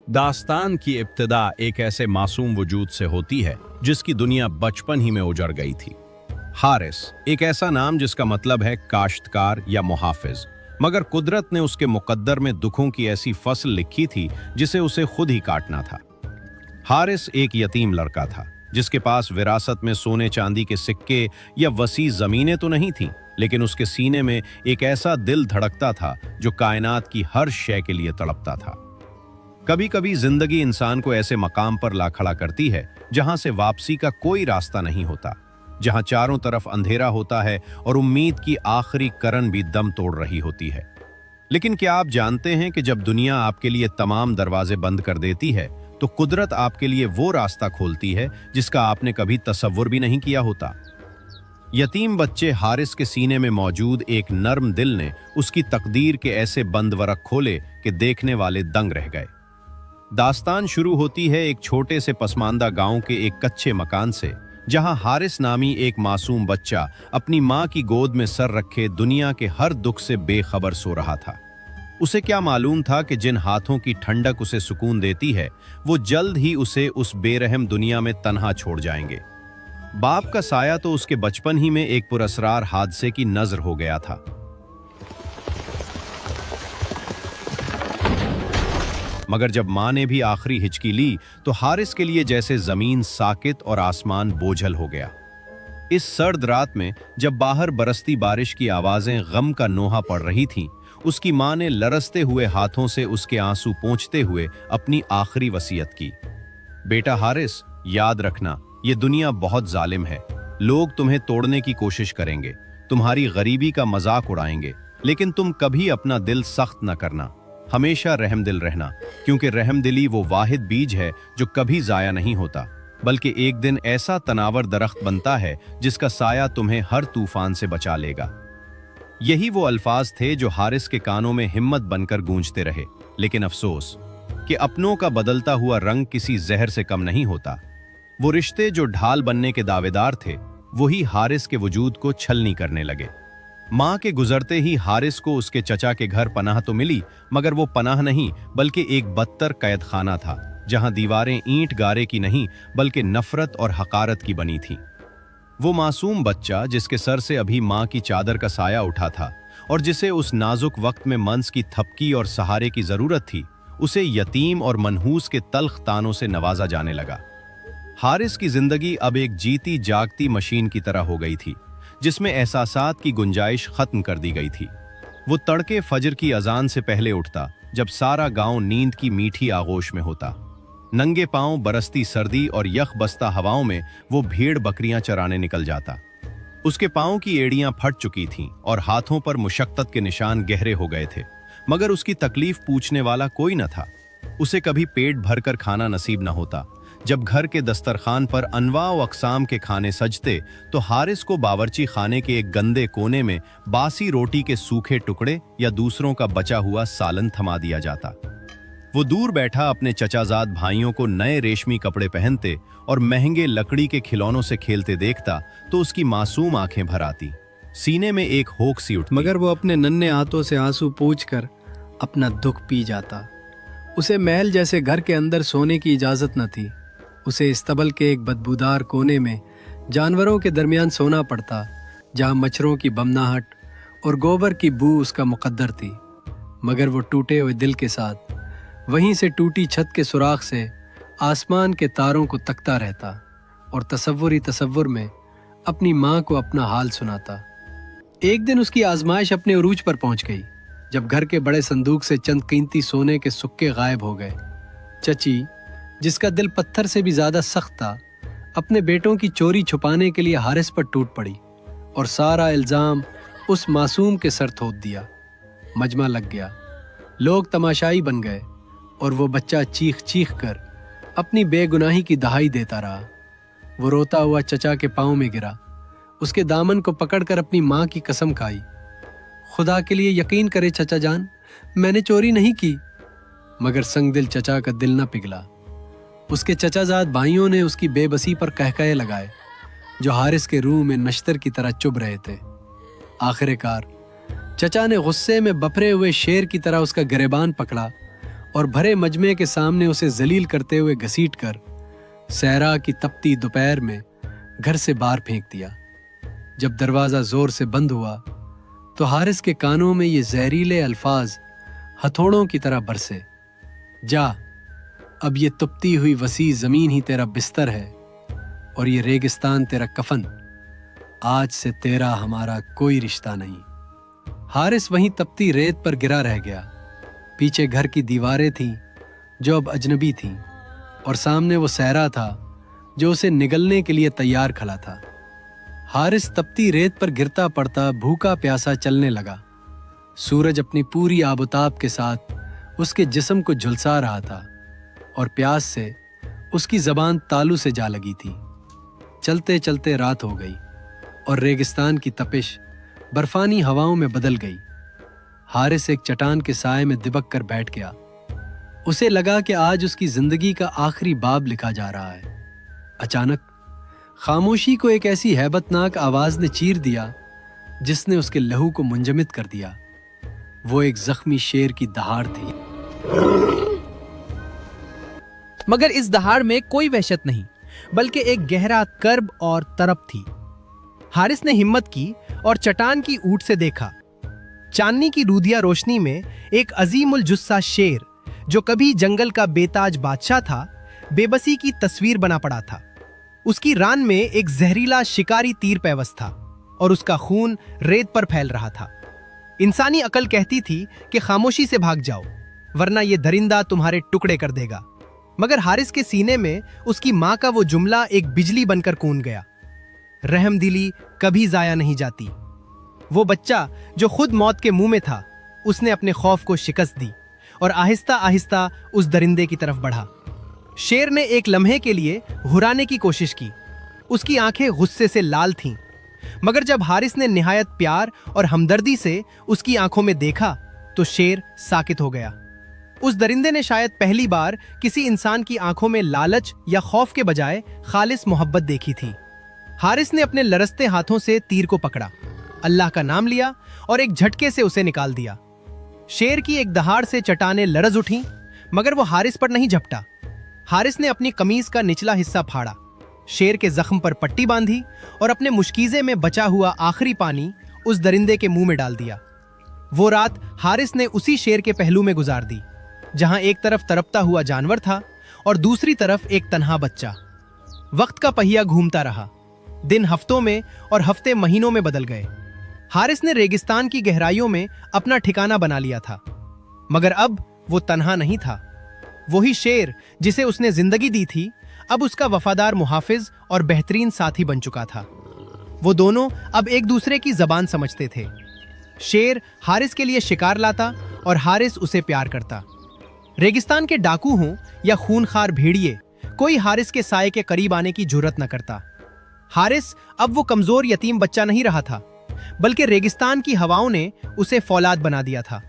दास्तान की इब्तिदा एक ऐसे मासूम वजूद से होती है जिसकी दुनिया बचपन ही में उजड़ गई थी। हारिस एक ऐसा नाम जिसका मतलब है काश्तकार या मुहाफिज, मगर कुदरत ने उसके मुकद्दर में दुखों की ऐसी फसल लिखी थी जिसे उसे खुद ही काटना था। हारिस एक यतीम लड़का था जिसके पास विरासत में सोने चांदी के सिक्के या वसी जमीनें तो नहीं थीं, लेकिन उसके सीने में एक ऐसा दिल धड़कता था जो कायनात की हर शय के लिए तड़पता था। कभी कभी जिंदगी इंसान को ऐसे मकाम पर ला खड़ा करती है जहां से वापसी का कोई रास्ता नहीं होता, जहां चारों तरफ अंधेरा होता है और उम्मीद की आखिरी करन भी दम तोड़ रही होती है। लेकिन क्या आप जानते हैं कि जब दुनिया आपके लिए तमाम दरवाजे बंद कर देती है तो कुदरत आपके लिए वो रास्ता खोलती है जिसका आपने कभी तसव्वुर भी नहीं किया होता। यतीम बच्चे हारिस के सीने में मौजूद एक नर्म दिल ने उसकी तकदीर के ऐसे बंद वरक खोले कि देखने वाले दंग रह गए। दास्तान शुरू होती है एक छोटे से पसमानदा गांव के एक कच्चे मकान से, जहां हारिस नामी एक मासूम बच्चा अपनी मां की गोद में सर रखे दुनिया के हर दुख से बेखबर सो रहा था। उसे क्या मालूम था कि जिन हाथों की ठंडक उसे सुकून देती है वो जल्द ही उसे उस बेरहम दुनिया में तन्हा छोड़ जाएंगे। बाप का साया तो उसके बचपन ही में एक पुरअसरार हादसे की नजर हो गया था। मगर जब मां ने भी आखिरी हिचकी ली तो हारिस के लिए जैसे जमीन साकित और आसमान बोझल हो गया। इस सर्द रात में जब बाहर बरसती बारिश की आवाजें गम का नोहा पड़ रही थीं, उसकी मां ने लरसते हुए हाथों से उसके आंसू पोंछते हुए अपनी आखिरी वसीयत की। बेटा हारिस, याद रखना, ये दुनिया बहुत जालिम है। लोग तुम्हें तोड़ने की कोशिश करेंगे, तुम्हारी गरीबी का मजाक उड़ाएंगे, लेकिन तुम कभी अपना दिल सख्त न करना। हमेशा रहमदिल रहना, क्योंकि रहमदिली वो वाहिद बीज है जो कभी जाया नहीं होता, बल्कि एक दिन ऐसा तनावर दरख्त बनता है जिसका साया तुम्हें हर तूफान से बचा लेगा। यही वो अल्फाज थे जो हारिस के कानों में हिम्मत बनकर गूंजते रहे। लेकिन अफसोस कि अपनों का बदलता हुआ रंग किसी जहर से कम नहीं होता। वो रिश्ते जो ढाल बनने के दावेदार थे वही हारिस के वजूद को छलनी करने लगे। मां के गुजरते ही हारिस को उसके चचा के घर पनाह तो मिली, मगर वो पनाह नहीं बल्कि एक बदतर कैद खाना था, जहां दीवारें ईंट गारे की नहीं बल्कि नफरत और हकारत की बनी थी। वो मासूम बच्चा जिसके सर से अभी मां की चादर का साया उठा था और जिसे उस नाजुक वक्त में मंस की थपकी और सहारे की जरूरत थी, उसे यतीम और मनहूस के तल्ख तानों से नवाजा जाने लगा। हारिस की जिंदगी अब एक जीती जागती मशीन की तरह हो गई थी, जिसमें एहसासात की गुंजाइश खत्म कर दी गई थी। वो तड़के फजर की अजान से पहले उठता, जब सारा गांव नींद की मीठी आगोश में होता। नंगे पांव बरसती सर्दी और यख बसता हवाओं में वो भेड़ बकरियां चराने निकल जाता। उसके पांव की एड़ियां फट चुकी थीं और हाथों पर मुशक्कत के निशान गहरे हो गए थे, मगर उसकी तकलीफ पूछने वाला कोई न था। उसे कभी पेट भरकर खाना नसीब न होता। जब घर के दस्तरखान पर अनवा व अक़साम के खाने सजते तो हारिस को बावर्ची खाने के एक गंदे कोने में बासी रोटी के सूखे टुकड़े या दूसरों का बचा हुआ सालन थमा दिया जाता। वो दूर बैठा अपने चचाजाद भाइयों को नए रेशमी कपड़े पहनते और महंगे लकड़ी के खिलौनों से खेलते देखता तो उसकी मासूम आंखें भर आती, सीने में एक होक सी उठती। मगर वो अपने नन्हे हाथों से आंसू पोंछकर अपना दुख पी जाता। उसे महल जैसे घर के अंदर सोने की इजाजत न थी। उसे इस्तबल के एक बदबूदार कोने में जानवरों के दरमियान सोना पड़ता, जहां मच्छरों की बमनाहट और गोबर की बू उसका मुकद्दर थी। मगर वो टूटे हुए दिल के साथ वहीं से टूटी छत के सुराख से आसमान के तारों को तकता रहता और तसव्वुर में अपनी माँ को अपना हाल सुनाता। एक दिन उसकी आजमाइश अपने उरूज पर पहुंच गई, जब घर के बड़े संदूक से चंद कीमती सोने के सुक्के गायब हो गए। चची, जिसका दिल पत्थर से भी ज्यादा सख्त था, अपने बेटों की चोरी छुपाने के लिए हारिस पर टूट पड़ी और सारा इल्जाम उस मासूम के सर थोप दिया। मजमा लग गया, लोग तमाशाई बन गए और वो बच्चा चीख चीख कर अपनी बेगुनाही की दहाई देता रहा। वो रोता हुआ चचा के पांव में गिरा, उसके दामन को पकड़कर अपनी माँ की कसम खाई, खुदा के लिए यकीन करे चचा जान, मैंने चोरी नहीं की। मगर संगदिल चचा का दिल न पिघला। उसके चचाजाद भाइयों ने उसकी बेबसी पर कहकहे लगाए, जो हारिस के रूह में नश्तर की तरह चुभ रहे थे। आखिरकार चचा ने गुस्से में बफरे हुए शेर की तरह उसका गिरेबान पकड़ा اور بھرے مجمع کے سامنے اسے ذلیل کرتے ہوئے گھسیٹ کر صحرا کی تپتی دوپہر میں گھر سے باہر پھینک دیا۔ جب دروازہ زور سے بند ہوا تو حارث کے کانوں میں یہ زہریلے الفاظ ہتھوڑوں کی طرح برسے، جا، اب یہ تپتی ہوئی وسیع زمین ہی تیرا بستر ہے اور یہ ریگستان تیرا کفن، آج سے تیرا ہمارا کوئی رشتہ نہیں۔ حارث وہیں تپتی ریت پر گرا رہ گیا۔ پیچھے گھر کی دیواریں تھیں جو اب اجنبی تھیں، اور سامنے وہ صحرا تھا جو اسے نگلنے کے لیے تیار کھڑا تھا۔ حارث تپتی ریت پر گرتا پڑتا بھوکا پیاسا چلنے لگا۔ سورج اپنی پوری آب و تاب کے ساتھ اس کے جسم کو جھلسا رہا تھا اور پیاس سے اس کی زبان تالو سے جا لگی تھی۔ چلتے چلتے رات ہو گئی اور ریگستان کی تپش برفانی ہواؤں میں بدل گئی۔ حارث ایک چٹان کے سائے میں دبک کر بیٹھ گیا۔ اسے لگا کہ آج اس کی زندگی کا آخری باب لکھا جا رہا ہے۔ اچانک خاموشی کو ایک ایسی ہیبت ناک آواز نے چیر دیا جس نے اس کے لہو کو منجمد کر دیا۔ وہ ایک زخمی شیر کی دہاڑ تھی، مگر اس دہاڑ میں کوئی وحشت نہیں، بلکہ ایک گہرا کرب اور طرب تھی۔ حارث نے ہمت کی اور چٹان کی اونٹ سے دیکھا۔ چاندنی کی رودیا روشنی میں ایک عظیم الجثہ شیر جو کبھی جنگل کا بے تاج بادشاہ تھا، بے بسی کی تصویر بنا پڑا تھا۔ اس کی ران میں ایک زہریلا شکاری تیر پیوست تھا اور اس کا خون ریت پر پھیل رہا تھا۔ انسانی عقل کہتی تھی کہ خاموشی سے بھاگ جاؤ، ورنہ یہ درندہ تمہارے ٹکڑے کر دے گا، مگر حارث کے سینے میں اس کی ماں کا وہ جملہ ایک بجلی بن کر کون گیا، رحم دلی کبھی ضائع نہیں جاتی۔ وہ بچہ جو خود موت کے منہ میں تھا، اس نے اپنے خوف کو شکست دی اور آہستہ آہستہ اس درندے کی طرف بڑھا۔ شیر نے ایک لمحے کے لیے ہرانے کی کوشش کی، اس کی آنکھیں غصے سے لال تھیں، مگر جب حارث نے نہایت پیار اور ہمدردی سے اس کی آنکھوں میں دیکھا تو شیر ساکت ہو گیا۔ اس درندے نے شاید پہلی بار کسی انسان کی آنکھوں میں لالچ یا خوف کے بجائے خالص محبت دیکھی تھی۔ حارث نے اپنے لرزتے ہاتھوں سے تیر کو پکڑا، اللہ کا نام لیا اور ایک جھٹکے سے اسے نکال دیا۔ شیر کی ایک دہاڑ سے چٹانیں لرز اٹھیں، مگر وہ حارث پر نہیں جھپٹا۔ حارث نے اپنی قمیض کا نچلا حصہ پھاڑا، شیر کے زخم پر پٹی باندھی اور اپنے مشکیزے میں بچا ہوا آخری پانی اس درندے کے منہ میں ڈال دیا۔ وہ رات حارث نے اسی شیر کے پہلو میں گزار دی، جہاں ایک طرف تڑپتا ہوا جانور تھا اور دوسری طرف ایک تنہا بچہ۔ وقت کا پہیہ گھومتا رہا، دن ہفتوں میں اور ہفتے مہینوں میں بدل گئے۔ حارث نے ریگستان کی گہرائیوں میں اپنا ٹھکانہ بنا لیا تھا، مگر اب وہ تنہا نہیں تھا۔ وہی شیر جسے اس نے زندگی دی تھی اب اس کا وفادار محافظ اور بہترین ساتھی بن چکا تھا۔ وہ دونوں اب ایک دوسرے کی زبان سمجھتے تھے۔ شیر حارث کے لیے شکار لاتا اور حارث اسے پیار کرتا۔ ریگستان کے ڈاکو ہوں یا خونخوار بھیڑیے، کوئی حارث کے سائے کے قریب آنے کی جرت نہ کرتا۔ حارث اب وہ کمزور یتیم بچہ نہیں رہا تھا، بلکہ ریگستان کی ہواؤں نے اسے فولاد بنا دیا تھا،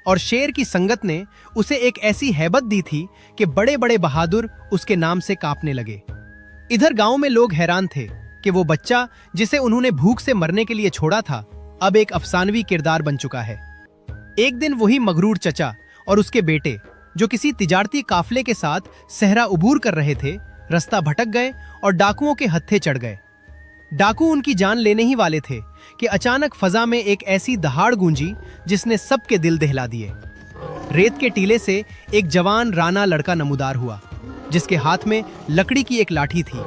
اور شیر کی سنگت نے اسے ایک ایسی ہیبت دی تھی کہ بڑے بڑے بہادر اس کے نام سے کانپنے لگے۔ ادھر گاؤں میں لوگ حیران تھے کہ وہ بچہ جسے انہوں نے بھوک سے مرنے کے لیے چھوڑا تھا اب ایک افسانوی کردار بن چکا ہے۔ ایک دن وہی مغرور چچا اور اس کے بیٹے جو کسی تجارتی قافلے کے ساتھ صحرا عبور کر رہے تھے، رستہ بھٹک گئے اور ڈاکوؤں کے ہتھے چڑھ گئے۔ ڈاکو ان کی جان لینے ہی والے تھے کہ اچانک فضا میں ایک ایسی دہاڑ گونجی جس نے سب کے دل دہلا دیے۔ ریت کے ٹیلے سے ایک جوان رانا لڑکا نمودار ہوا، جس کے ہاتھ میں لکڑی کی ایک لاٹھی تھی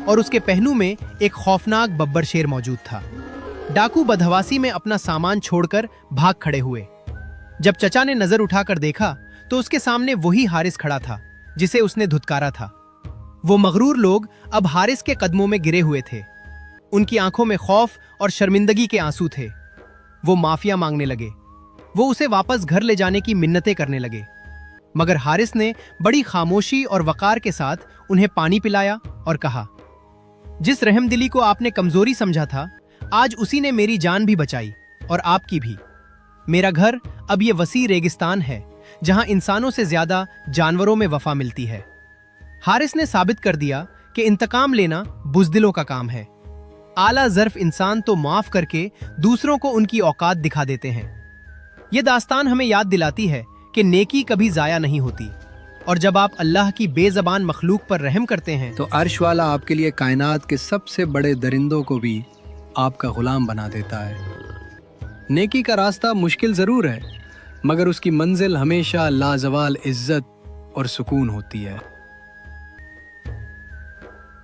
اور اس کے پہنو میں ایک خوفناک ببر شیر موجود تھا۔ ڈاکو بدحواسی میں اپنا سامان چھوڑ کر بھاگ کھڑے ہوئے۔ جب چچا نے نظر اٹھا کر دیکھا تو اس کے سامنے وہی حارث کھڑا تھا جسے اس نے دھتکارا تھا۔ وہ مغرور لوگ اب حارث کے قدموں میں گرے ہوئے تھے، ان کی آنکھوں میں خوف اور شرمندگی کے آنسو تھے۔ وہ معافیا مانگنے لگے، وہ اسے واپس گھر لے جانے کی منتیں کرنے لگے، مگر حارث نے بڑی خاموشی اور وقار کے ساتھ انہیں پانی پلایا اور کہا، جس رحم دلی کو آپ نے کمزوری سمجھا تھا، آج اسی نے میری جان بھی بچائی اور آپ کی بھی۔ میرا گھر اب یہ وسیع ریگستان ہے جہاں انسانوں سے زیادہ جانوروں میں وفا ملتی ہے۔ حارث نے ثابت کر دیا کہ انتقام لینا بزدلوں کا کام ہے۔ اعلیٰ ظرف انسان تو معاف کر کے دوسروں کو ان کی اوقات دکھا دیتے ہیں۔ یہ داستان ہمیں یاد دلاتی ہے کہ नेकी कभी जाया नहीं होती और जब आप अल्लाह की बेज़बान मखलूक पर रहम करते हैं तो अर्श वाला आपके लिए कायनात के सबसे बड़े दरिंदों को भी आपका गुलाम बना देता है। नेकी का रास्ता मुश्किल ज़रूर है, मगर उसकी मंजिल हमेशा लाजवाल इज्जत और सुकून होती है।